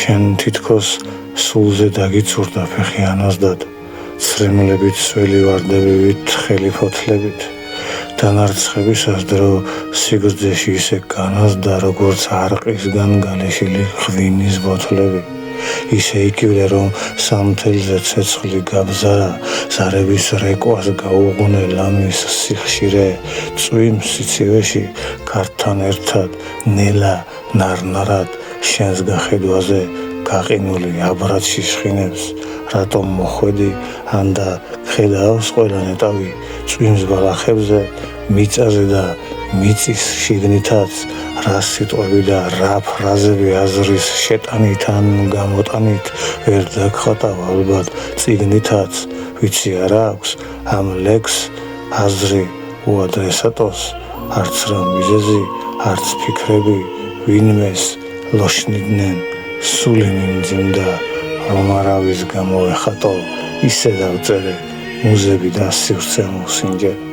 შენ თითქოს სულზე დაგიცურდა ფეხი ანაზდად, ცრემლებით, სველი ვარდებივით, ხელი ფოთლებით. დანარცხებისას დრო სიგრძეში ისე განაზდა, როგორც არყისგან გალეშილი ღვინის ბოთლები. ისე იკივლე, რომ სამთელზე ცეცხლი გაბზარა, ზარების რეკვას გაუღუნე ლამის სიხშირე, წვიმს სიცივეში ქართან ერთად, ნელა ნარნარად, შენს გახედვაზე გაყინული აბრად შიშხინებს. რატომ მოხვედი, ანდა ხედავს ყველა ნეტავი წვიმს ბალახებზე, მიწაზე და მიწის შიგნითაც, რა სიტყვები და რა ფრაზები აზრის შეტანით ან გამოტანით ვერ დაგხატავ ალბათ წიგნითაც, ვიცი არა აქვს ამ ლექს აზრი უადრესატოს, არც რა მიზეზი, არც ფიქრები, ვინმეს ლოშნიდნენ, სული მიმძიმდა, რომ არავის გამოვეხატო, ისე დავწერე მუზები და სივრცე მოსინჯე.